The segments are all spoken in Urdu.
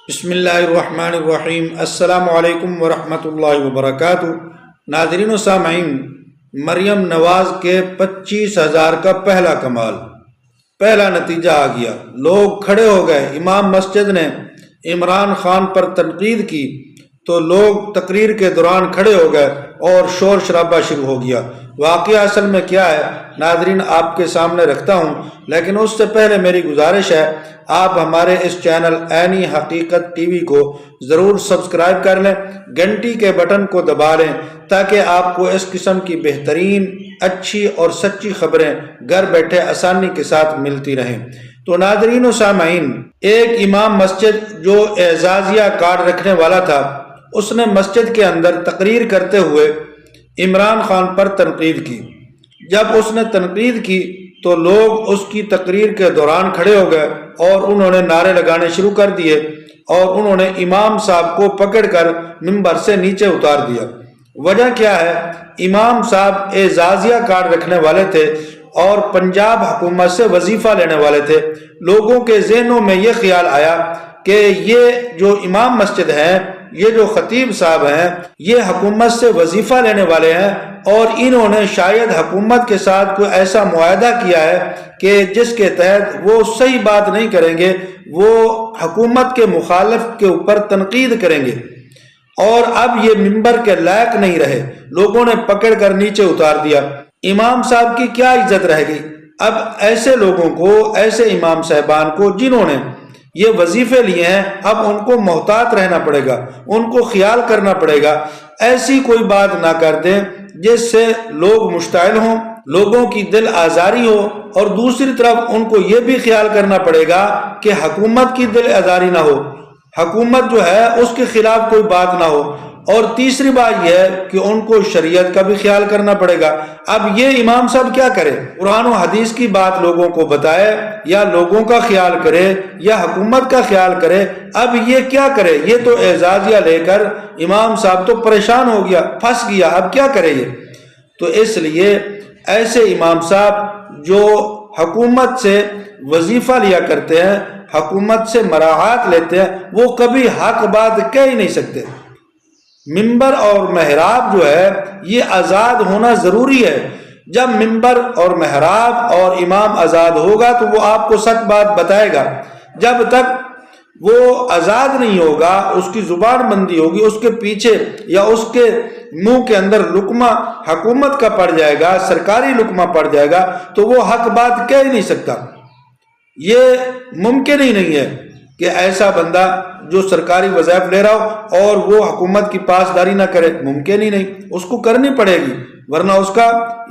بسم اللہ الرحمن الرحیم۔ السلام علیکم ورحمۃ اللہ وبرکاتہ۔ ناظرین و سامعین، مریم نواز کے 25,000 کا پہلا کمال، پہلا نتیجہ آ گیا۔ لوگ کھڑے ہو گئے۔ امام مسجد نے عمران خان پر تنقید کی تو لوگ تقریر کے دوران کھڑے ہو گئے اور شور شرابہ شروع ہو گیا۔ واقعہ اصل میں کیا ہے ناظرین آپ کے سامنے رکھتا ہوں، لیکن اس سے پہلے میری گزارش ہے آپ ہمارے اس چینل عینی حقیقت ٹی وی کو ضرور سبسکرائب کر لیں، گھنٹی کے بٹن کو دبا لیں تاکہ آپ کو اس قسم کی بہترین، اچھی اور سچی خبریں گھر بیٹھے آسانی کے ساتھ ملتی رہیں۔ تو ناظرین و سامعین، ایک امام مسجد جو اعزازیہ کارڈ رکھنے والا تھا، اس نے مسجد کے اندر تقریر کرتے ہوئے عمران خان پر تنقید کی۔ جب اس نے تنقید کی تو لوگ اس کی تقریر کے دوران کھڑے ہو گئے اور انہوں نے نعرے لگانے شروع کر دیے اور انہوں نے امام صاحب کو پکڑ کر ممبر سے نیچے اتار دیا۔ وجہ کیا ہے؟ امام صاحب اعزازیہ کارڈ رکھنے والے تھے اور پنجاب حکومت سے وظیفہ لینے والے تھے۔ لوگوں کے ذہنوں میں یہ خیال آیا کہ یہ جو امام مسجد ہیں، یہ جو خطیب صاحب ہیں، یہ حکومت سے وظیفہ لینے والے ہیں اور انہوں نے شاید حکومت کے ساتھ کوئی ایسا معاہدہ کیا ہے کہ جس کے تحت وہ صحیح بات نہیں کریں گے، وہ حکومت کے مخالف کے اوپر تنقید کریں گے، اور اب یہ ممبر کے لائق نہیں رہے۔ لوگوں نے پکڑ کر نیچے اتار دیا۔ امام صاحب کی کیا عزت رہ گئی؟ اب ایسے لوگوں کو، ایسے امام صاحبان کو جنہوں نے یہ وظیفے لیے ہیں، اب ان کو محتاط رہنا پڑے گا، ان کو خیال کرنا پڑے گا، ایسی کوئی بات نہ کر دیں جس سے لوگ مشتعل ہوں، لوگوں کی دل آزاری ہو، اور دوسری طرف ان کو یہ بھی خیال کرنا پڑے گا کہ حکومت کی دل آزاری نہ ہو، حکومت جو ہے اس کے خلاف کوئی بات نہ ہو، اور تیسری بات یہ ہے کہ ان کو شریعت کا بھی خیال کرنا پڑے گا۔ اب یہ امام صاحب کیا کرے؟ قرآن و حدیث کی بات لوگوں کو بتائے، یا لوگوں کا خیال کرے، یا حکومت کا خیال کرے؟ اب یہ کیا کرے؟ یہ تو اعزازیہ لے کر امام صاحب تو پریشان ہو گیا، پھنس گیا، اب کیا کرے یہ؟ تو اس لیے ایسے امام صاحب جو حکومت سے وظیفہ لیا کرتے ہیں، حکومت سے مراعات لیتے ہیں، وہ کبھی حق بات کہہ ہی نہیں سکتے۔ ممبر اور محراب جو ہے یہ آزاد ہونا ضروری ہے۔ جب ممبر اور محراب اور امام آزاد ہوگا تو وہ آپ کو سچ بات بتائے گا۔ جب تک وہ آزاد نہیں ہوگا، اس کی زبان بندی ہوگی، اس کے پیچھے یا اس کے منہ کے اندر لقمہ حکومت کا پڑ جائے گا، سرکاری لقمہ پڑ جائے گا، تو وہ حق بات کہہ ہی نہیں سکتا۔ یہ ممکن ہی نہیں ہے کہ ایسا بندہ جو سرکاری وظائف لے رہا ہو اور وہ حکومت کی پاسداری نہ کرے، ممکن ہی نہیں، اس کو کرنی پڑے گی، ورنہ اس کا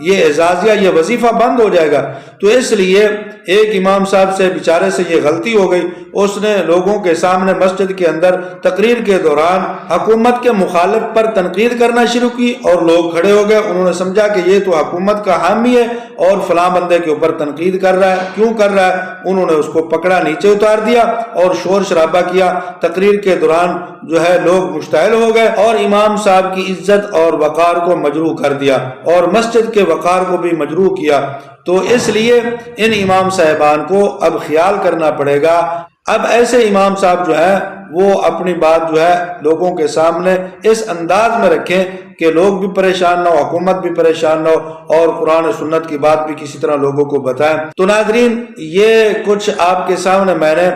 یہ اعزازیہ، یہ وظیفہ بند ہو جائے گا۔ تو اس لیے ایک امام صاحب سے بیچارے سے یہ غلطی ہو گئی، اس نے لوگوں کے سامنے مسجد کے اندر تقریر کے دوران حکومت کے مخالف پر تنقید کرنا شروع کی، اور لوگ کھڑے ہو گئے۔ انہوں نے سمجھا کہ یہ تو حکومت کا حامی ہے اور فلاں بندے کے اوپر تنقید کر رہا ہے، کیوں کر رہا ہے؟ انہوں نے اس کو پکڑا، نیچے اتار دیا اور شور شرابہ کیا۔ تقریر کے دوران جو ہے لوگ مشتعل ہو گئے اور امام صاحب کی عزت اور وقار کو مجروح کر دیا، اور مسجد کے وقار کو بھی مجروح کیا۔ تو اس لیے ان امام صاحبان کو اب خیال کرنا پڑے گا۔ اب ایسے امام صاحب جو ہیں وہ اپنی بات جو ہے لوگوں کے سامنے اس انداز میں رکھیں کہ لوگ بھی پریشان نہ ہو، حکومت بھی پریشان نہ ہو، اور قرآن و سنت کی بات بھی کسی طرح لوگوں کو بتائیں۔ تو ناظرین، یہ کچھ آپ کے سامنے میں نے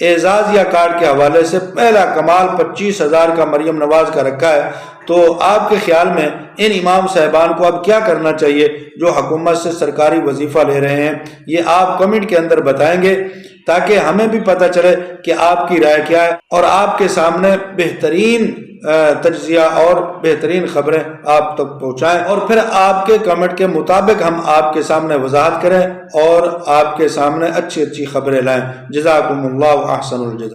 اعزازیہ کارڈ کے حوالے سے پہلا کمال 25,000 کا مریم نواز کا رکھا ہے۔ تو آپ کے خیال میں ان امام صاحبان کو اب کیا کرنا چاہیے جو حکومت سے سرکاری وظیفہ لے رہے ہیں؟ یہ آپ کمنٹ کے اندر بتائیں گے تاکہ ہمیں بھی پتہ چلے کہ آپ کی رائے کیا ہے، اور آپ کے سامنے بہترین تجزیہ اور بہترین خبریں آپ تک پہنچائیں، اور پھر آپ کے کمنٹ کے مطابق ہم آپ کے سامنے وضاحت کریں اور آپ کے سامنے اچھی اچھی خبریں لائیں۔ جزاکم اللہ احسن الجزا۔